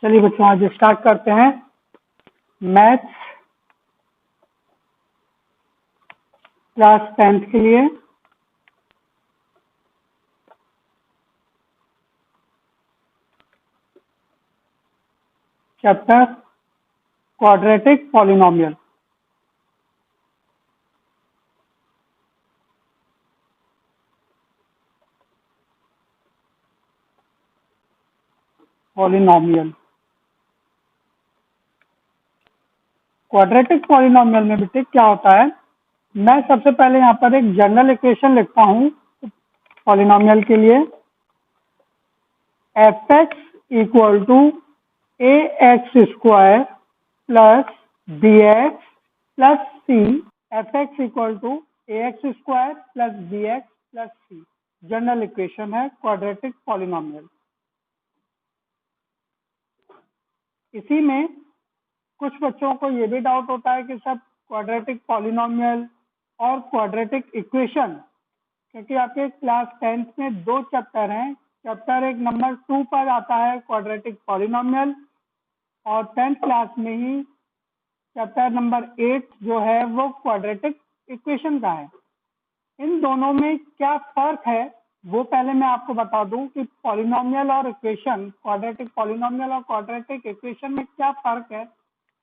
चलिए बच्चों, आज स्टार्ट करते हैं मैथ्स क्लास 10th के लिए। Chapter quadratic polynomial. Polynomial quadratic polynomial में बेटे क्या होता है, मैं सबसे पहले यहाँ पर एक जनरल इक्वेशन लिखता हूँ पॉलिनोमियल के लिए। F x equal to A X square plus B X plus C. F x equal to A X square plus B X plus C general equation है क्वाड्रेटिक पॉलिनोमियल। इसी में कुछ बच्चों को ये भी डाउट होता है कि सब क्वाड्रेटिक पॉलिनोमियल और क्वाड्रेटिक इक्वेशन, क्योंकि आपके क्लास 10th में दो चैप्टर हैं। चैप्टर एक नंबर 2 पर आता है क्वाड्रेटिक पॉलिनोमियल, और 10th क्लास में ही चैप्टर नंबर 8 जो है वो क्वाड्रेटिक इक्वेशन का है। इन दोनों में क्या फर्क है वो पहले मैं आपको बता दूं कि पॉलिनोमियल और इक्वेशन, क्वाड्रेटिक पॉलिनोमियल और क्वाड्रेटिक इक्वेशन में क्या फर्क है,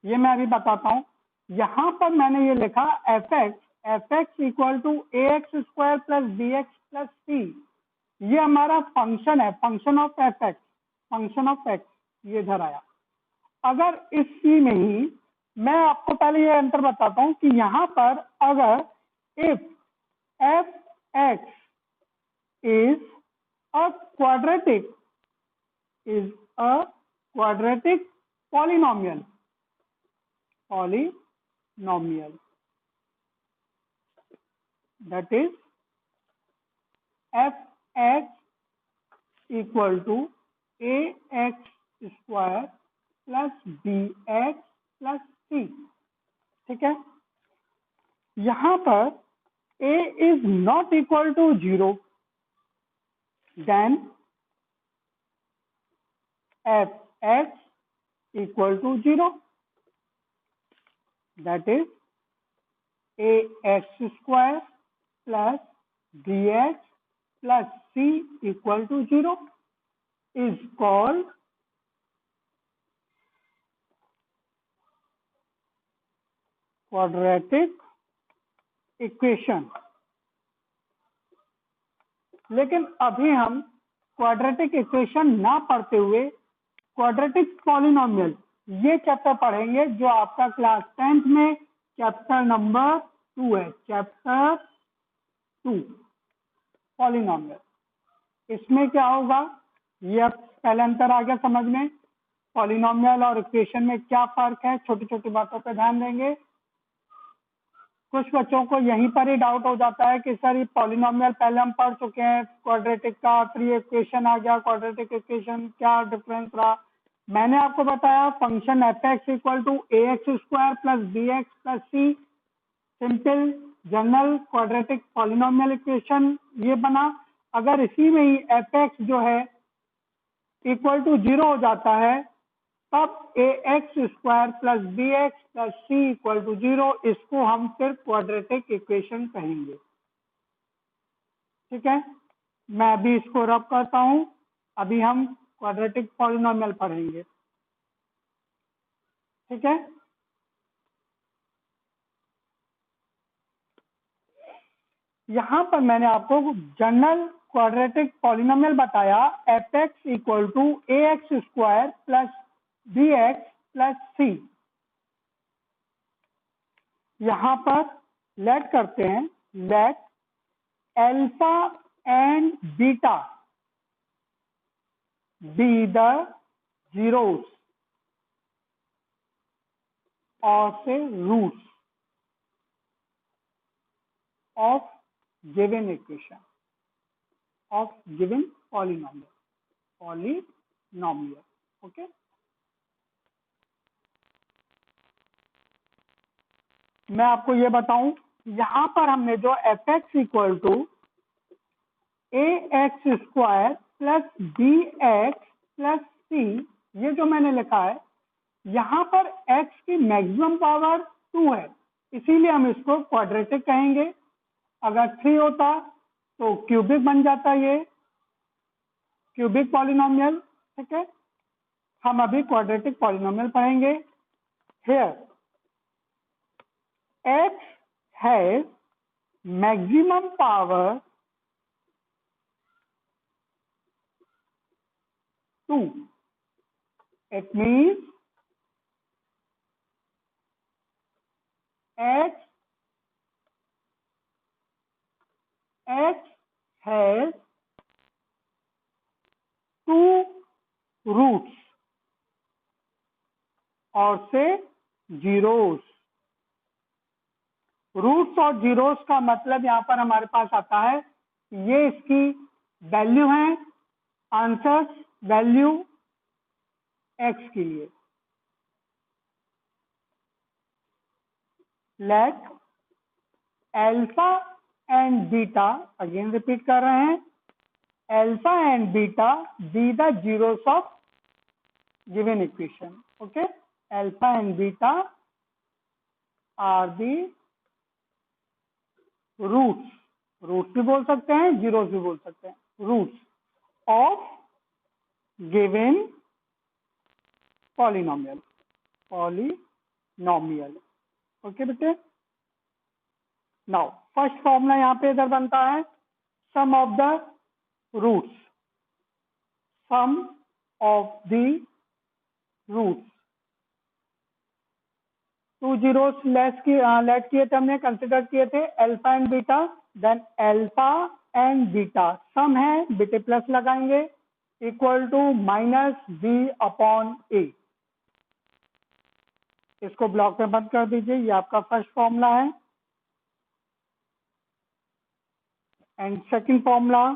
ये मैं अभी बताता हूँ। यहाँ पर मैंने ये लिखा F x equal to A X square plus B X plus C. ये हमारा फंक्शन है, function of F X, function of X ये इधर आया। अगर इस सी में ही मैं आपको पहले ये अंतर बताता हूँ कि यहाँ पर अगर if F x is a quadratic polynomial that is f(x) equal to ax square plus bx plus c। ठीक है, यहां पर a is not equal to 0, then f(x) equal to 0, that is ax square plus bx plus c equal to 0 is called quadratic equation। लेकिन अभी हम quadratic equation ना पढ़ते हुए क्वाड्रेटिक पॉलिनोमियल ये चैप्टर पढ़ेंगे, जो आपका क्लास 10th में चैप्टर नंबर 2 है, चैप्टर 2 पॉलिनोमियल। इसमें क्या होगा, ये अब पहले अंतर आ गया समझ में, पॉलिनोमियल और इक्वेशन में क्या फर्क है, छोटी छोटी बातों पर ध्यान देंगे। कुछ बच्चों को यहीं पर ही डाउट हो जाता है कि सर ये पॉलिनोमियल पहले हम पढ़ चुके हैं क्वाड्रेटिक का, फिर ये इक्वेशन आ गया क्वाड्रेटिक इक्वेशन, क्या डिफरेंस रहा। मैंने आपको बताया function F x equal to A X square plus B X plus C, simple general quadratic polynomial equation ये बना। अगर इसी में ही एफ एक्स जो है इक्वल टू 0 हो जाता है, तब A X square plus B X plus C equal to 0, इसको हम फिर क्वाड्रेटिक इक्वेशन कहेंगे। ठीक है, मैं अभी इसको रब करता हूं, अभी हम क्वाड्रेटिक पॉलिनोमियल पढ़ेंगे। ठीक है, यहां पर मैंने आपको जनरल क्वाड्रेटिक पॉलिनोमियल बताया, F x equal to A X square plus B X plus C. यहां पर लेट करते हैं, let alpha and beta be the zeros or say roots of given equation of given polynomial। Okay, मैं आपको ये बताऊं, यहां पर हमने जो F x equal to A X square plus B X plus C ये जो मैंने लिखा है यहाँ पर x की मैक्सिमम पावर 2 है, इसीलिए हम इसको क्वाड्रेटिक कहेंगे। अगर 3 होता तो क्यूबिक बन जाता, ये क्यूबिक पॉलिनोमियल। ठीक है, हम अभी क्वाड्रेटिक पॉलिनोमियल पढ़ेंगे। Here x has maximum power 2, it means x has 2 roots और से जीरोस। रूट्स और जीरोस का मतलब यहां पर हमारे पास आता है, ये इसकी वैल्यू है, आंसर्स वैल्यू x के लिए। Let alpha and beta, again repeat कर रहे हैं, alpha and beta be the zeros of given equation. Okay, alpha and beta are the roots, roots भी बोल सकते हैं, जीरोस भी बोल सकते हैं, roots of given polynomial, polynomial. Okay बेटे, नाउ फर्स्ट फॉर्मूला यहां पे इधर बनता है, sum of the roots, sum of the roots. 2 zeros let किए थे हमने, कंसिडर किए थे alpha and beta, then alpha and beta sum है, बीटे प्लस लगाएंगे, equal to minus B upon A. इसको ब्लॉक में बंद कर दीजिए, ये आपका फर्स्ट फॉर्मूला है। एंड सेकंड फॉर्मूला,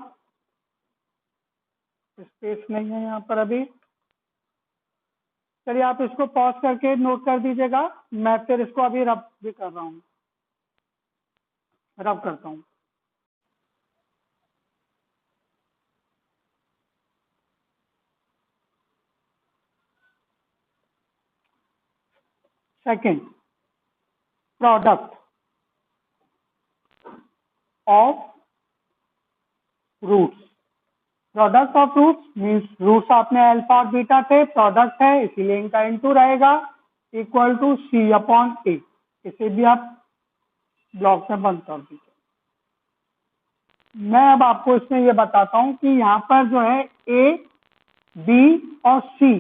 स्पेस नहीं है यहाँ पर अभी, चलिए आप इसको पॉज करके नोट कर दीजिएगा, मैं फिर इसको अभी रब भी कर रहा हूँ, रब करता हूँ। Second, product of roots. Product of roots means roots आपने अल्फा और बीटा थे, प्रोडक्ट है इसीलिए इनका इनटू रहेगा, equal to C upon A. इसे भी आप ब्लॉक में बंद कर दीजिए। मैं अब आपको इसमें ये बताता हूं कि यहाँ पर जो है ए, बी और सी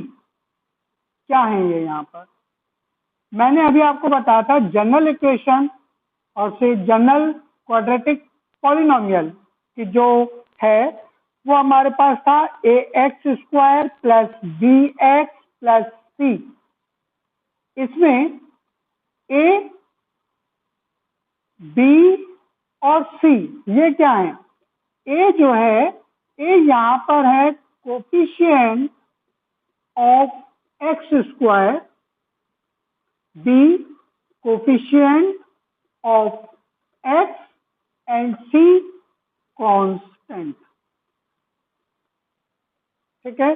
क्या है ये। यहाँ पर मैंने अभी आपको बताया था जनरल इक्वेशन और से जनरल क्वाड्रेटिक पॉलिनोमियल की जो है वो हमारे पास था A X square plus B X plus C. इसमें ए, बी और सी ये क्या है, ए जो है, ए यहां पर है coefficient of x square, b coefficient of x and c constant. ठीक है,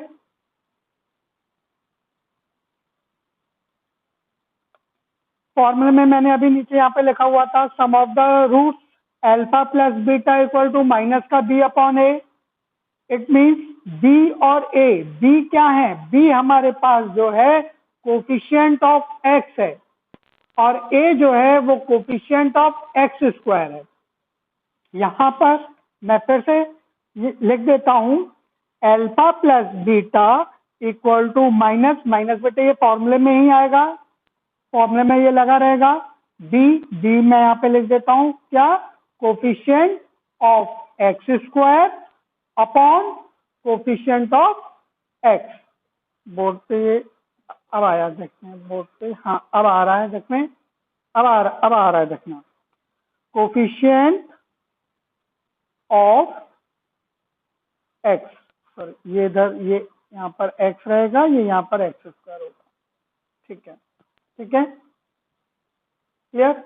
फॉर्मूले में मैंने अभी नीचे यहाँ पे लिखा हुआ था, sum of the roots alpha plus beta equal to minus का B upon A. It means B और ए, बी क्या है, बी हमारे पास जो है कोफिशिएंट ऑफ एक्स है और ए जो है वो कोफिशिएंट ऑफ एक्स स्क्वायर है। यहाँ पर मैं फिर से लिख देता हूँ, alpha plus beta equal to minus, minus बेटे ये फॉर्मूले में ही आएगा, फॉर्मूले में ये लगा रहेगा, बी, बी मैं यहाँ पे लिख देता हूँ क्या, coefficient of x square upon coefficient of x. Board पे ये अब आया, देखते हैं बोर्ड पे, हाँ अब आ रहा है, देखते हैं अब आ रहा है, देखना, कोफिशिएंट ऑफ एक्स, सॉरी ये इधर, ये यहाँ पर एक्स रहेगा, ये यहाँ पर एक्स स्क्वायर होगा। ठीक है, ठीक है, क्लियर।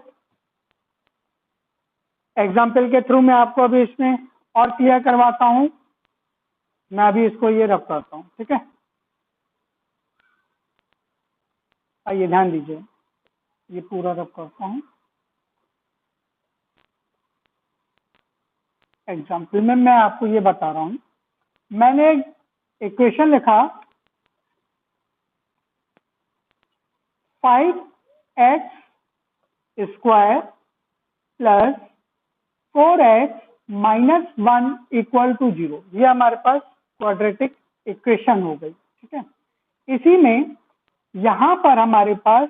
एग्जाम्पल के थ्रू मैं आपको अभी इसमें और क्लियर करवाता हूँ, मैं अभी इसको ये रब करता हूँ। ठीक है, आइए ध्यान दीजिए, ये पूरा रब करता हूँ। एग्जाम्पल में मैं आपको ये बता रहा हूँ, मैंने एक इक्वेशन लिखा 5x square plus 4x minus 1 equal to 0। ये हमारे पास क्वाड्रेटिक इक्वेशन हो गई, ठीक है। इसी में यहां पर हमारे पास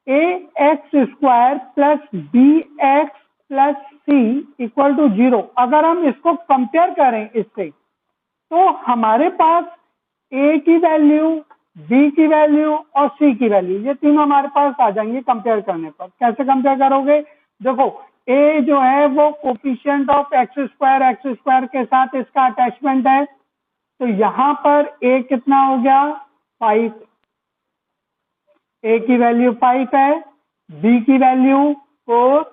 ax square plus bx plus c equal to 0, अगर हम इसको कंपेयर करें इससे, तो हमारे पास a की वैल्यू, b की वैल्यू और c की वैल्यू, ये तीनों हमारे पास आ जाएंगे कंपेयर करने पर। कैसे कंपेयर करोगे? देखो, a जो है वो कोफिशिएंट ऑफ एक्स स्क्वायर के साथ इसका अटैचमेंट है, तो यहां पर a कितना हो गया? 5। a की वैल्यू 5 है, b की वैल्यू 4,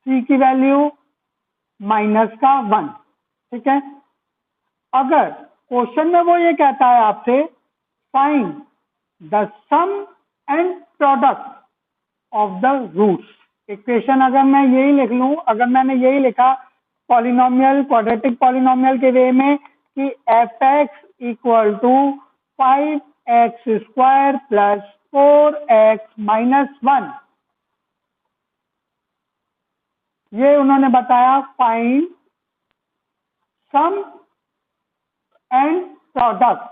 c की वैल्यू माइनस का 1, ठीक है। अगर क्वेश्चन में वो ये कहता है आपसे find the sum and product of the roots, equation अगर मैं यही लिख लूं, अगर मैंने यही लिखा पॉलिनोमियल, क्वाड्रेटिक पॉलिनोमियल के वे में कि f x equal to 5x square plus 4x minus 1, ये उन्होंने बताया find sum and product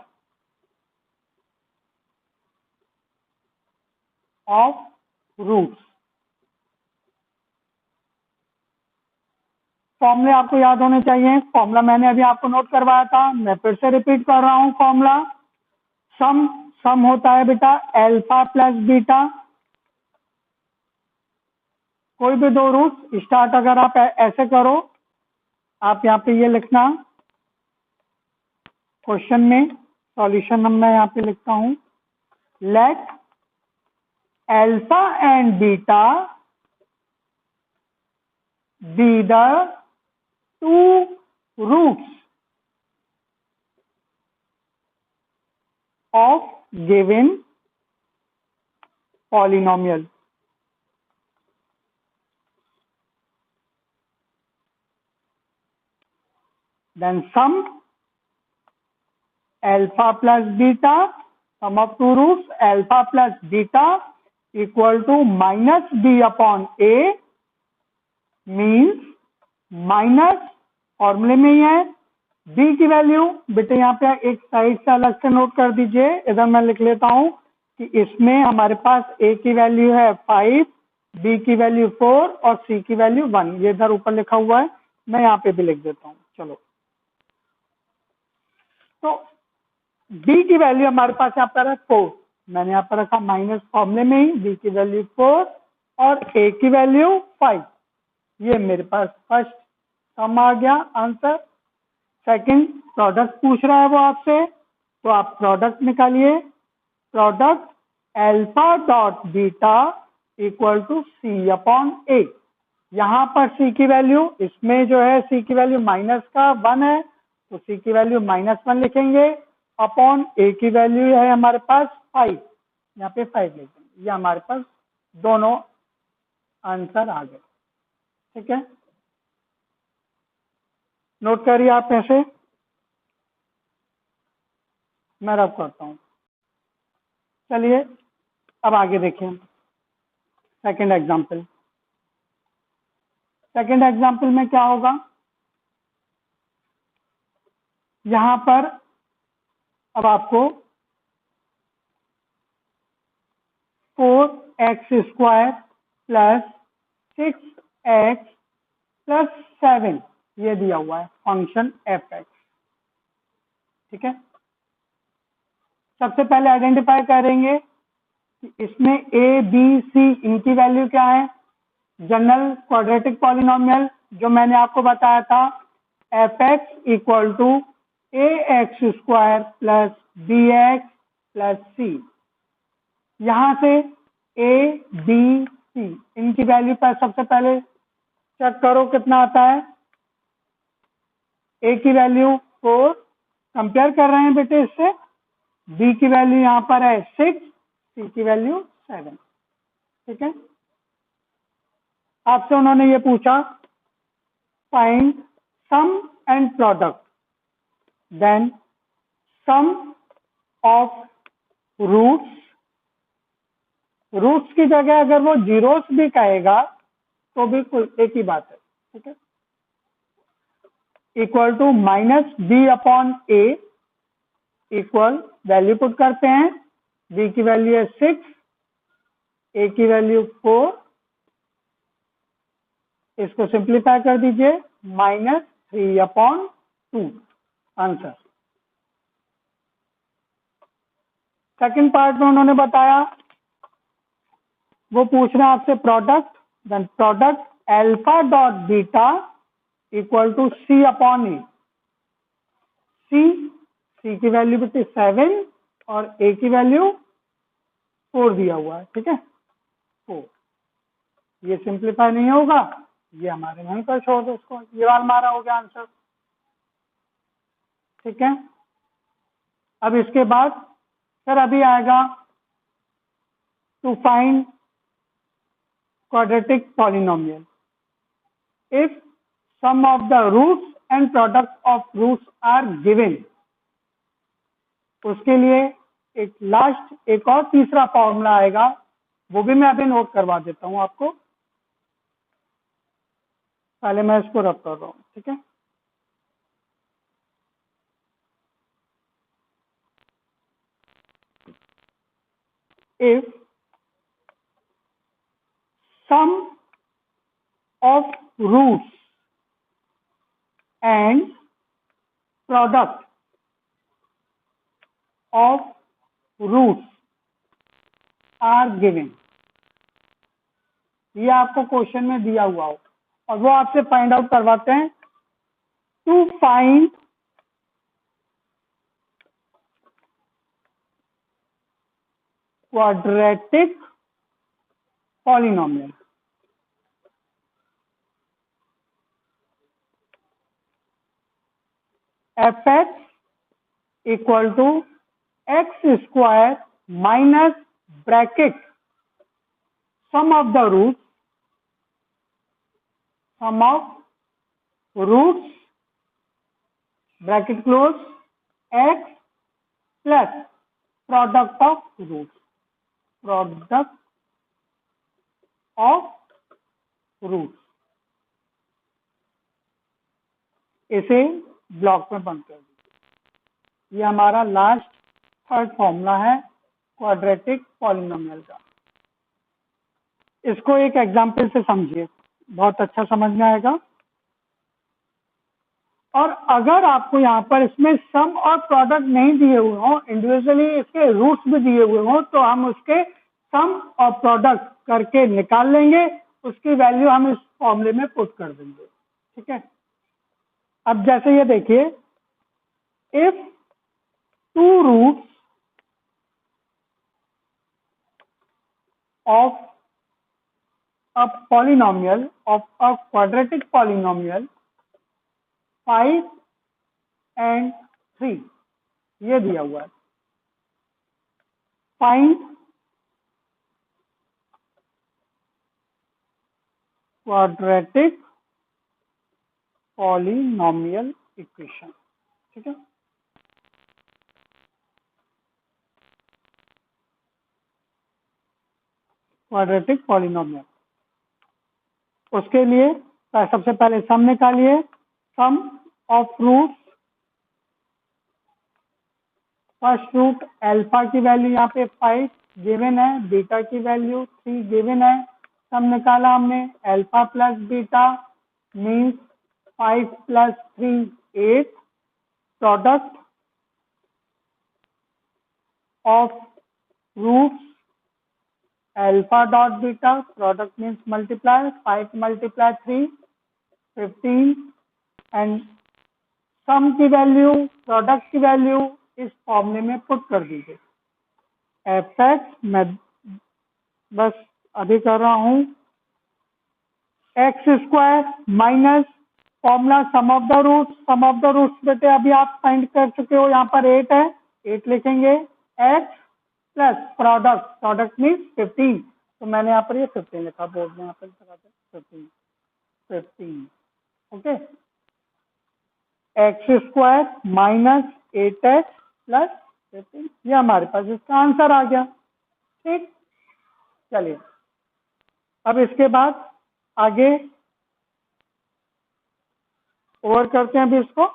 of roots. फॉर्मूले आपको याद होने चाहिए, फॉर्मूला मैंने अभी आपको नोट करवाया था, मैं फिर से रिपीट कर रहा हूं। फॉर्मूला सम होता है बेटा अल्फा प्लस बीटा, कोई भी दो रूट स्टार्ट अगर आप ऐसे करो, आप यहाँ पे ये लिखना क्वेश्चन में, सॉल्यूशन मैं यहाँ पे लिखता हूं, late alpha and beta be the two roots of given polynomial. Then sum alpha plus beta, sum of two roots alpha plus beta equal to minus b upon a, means minus फॉर्मूले में ही है। b की वैल्यू बेटे यहाँ पे एक side से अलग से नोट कर दीजिए, इधर मैं लिख लेता हूं कि इसमें हमारे पास a की वैल्यू है 5, b की वैल्यू 4 और c की वैल्यू 1, ये इधर ऊपर लिखा हुआ है, मैं यहाँ पे भी लिख देता हूँ। चलो, तो b की वैल्यू हमारे पास यहाँ पर है 4, मैंने यहाँ पर रखा माइनस फॉर्मूले में ही, b की वैल्यू 4 और a की वैल्यू 5, ये मेरे पास फर्स्ट सम आ गया आंसर। सेकंड प्रोडक्ट पूछ रहा है वो आपसे, तो आप प्रोडक्ट निकालिए, product alpha dot beta equal to C upon A. यहाँ पर सी की वैल्यू, इसमें जो है सी की वैल्यू माइनस का 1 है, तो सी की वैल्यू -1 लिखेंगे, अपॉन ए की वैल्यू है हमारे पास 5, यहाँ पे 5 लिखेंगे। ये हमारे पास दोनों आंसर आ गए, ठीक है। नोट करिए आप ऐसे, मैं रब करता हूं। चलिए अब आगे देखें सेकंड एग्जांपल। सेकंड एग्जांपल में क्या होगा, यहां पर अब आपको 4x square plus 6x plus 7 ये दिया हुआ है फंक्शन एफ एक्स, ठीक है। सबसे पहले आइडेंटिफाई करेंगे कि इसमें ए बी सी इनकी वैल्यू क्या है। जनरल क्वाड्रेटिक पॉलिनोमियल जो मैंने आपको बताया था, F x equal to A X square plus B X plus C. यहां से ए बी सी इनकी वैल्यू पर सबसे पहले चेक करो कितना आता है। ए की वैल्यू 4, कंपेयर कर रहे हैं बेटे इससे। बी की वैल्यू यहाँ पर है 6 c की वैल्यू 7। ठीक है, आपसे उन्होंने ये पूछा find sum and product, then sum of roots. Roots की जगह अगर वो जीरोस भी कहेगा तो भी एक ही बात है। ठीक है, equal to -b/a equal, value put करते हैं, b की वैल्यू है 6, a की वैल्यू 4, इसको सिंप्लीफाई कर दीजिए, -3/2 आंसर। सेकंड पार्ट में उन्होंने बताया, वो पूछ रहे हैं आपसे product, then product alpha dot beta equal to c/a। c की वैल्यू बेटे 7 और a की वैल्यू 4 दिया हुआ है। ठीक है, 4, ये सिंप्लीफाई नहीं होगा, ये हमारे वहीं पर छोड़ दो इसको, ये वाला हमारा हो गया आंसर। ठीक है, अब इसके बाद सर अभी आएगा to find quadratic polynomial if sum of the roots and product of roots are given। उसके लिए एक और तीसरा फॉर्मूला आएगा, वो भी मैं अभी नोट करवा देता हूं आपको, पहले मैं इसको रब कर रहा हूं। ठीक है, if sum of roots and product of roots are given, ये आपको क्वेश्चन में दिया हुआ हो और वो आपसे फाइंड आउट करवाते हैं to find quadratic polynomial. fx equal to x² minus bracket sum of the roots bracket close x plus product of roots, इसे ब्लॉक में बंद कर दीजिए। ये हमारा लास्ट थर्ड फॉर्मूला है क्वाड्रेटिक पॉलिनोमियल का। इसको एक एग्जांपल से समझिए, बहुत अच्छा समझ में आएगा। और अगर आपको यहाँ पर इसमें सम और प्रोडक्ट नहीं दिए हुए हों, इंडिविजुअली इसके रूट्स भी दिए हुए हों, तो हम उसके सम और प्रोडक्ट करके निकाल लेंगे, उसकी वैल्यू हम इस फॉर्मूले में पुट कर देंगे। ठीक है, अब जैसे ये देखिए, if two roots of a polynomial of a quadratic polynomial 5 and 3, ये दिया हुआ है, फाइंड क्वाड्रेटिक पॉलिनोमियल इक्वेशन। ठीक है, क्वाड्रेटिक पॉलिनोमियल, उसके लिए सबसे पहले सम निकालिए, sum of roots, first root alpha की वैल्यू यहाँ पे 5 गिवन है, बीटा की वैल्यू 3 गिवन है, सम निकाला हमने, alpha plus beta means 5 plus 3 8, product of roots alpha dot beta, product means multiply, 5 multiply 3 15, and sum की वैल्यू, प्रोडक्ट की वैल्यू इस फॉर्मूले में पुट कर दीजिए। fx मैं बस अभी कर रहा हूं, x² minus formula sum of the roots बेटे अभी आप फाइंड कर चुके हो, यहाँ पर 8 है, 8 लिखेंगे, x प्लस प्रोडक्ट मीन्स 15, तो मैंने यहाँ पर ये 15 लिखा, बोर्ड में यहाँ पर 15 okay. X square minus 8x plus 15, ये हमारे पास इसका आंसर आ गया। ठीक, चलिए अब इसके बाद आगे ओवर करते हैं अभी इसको।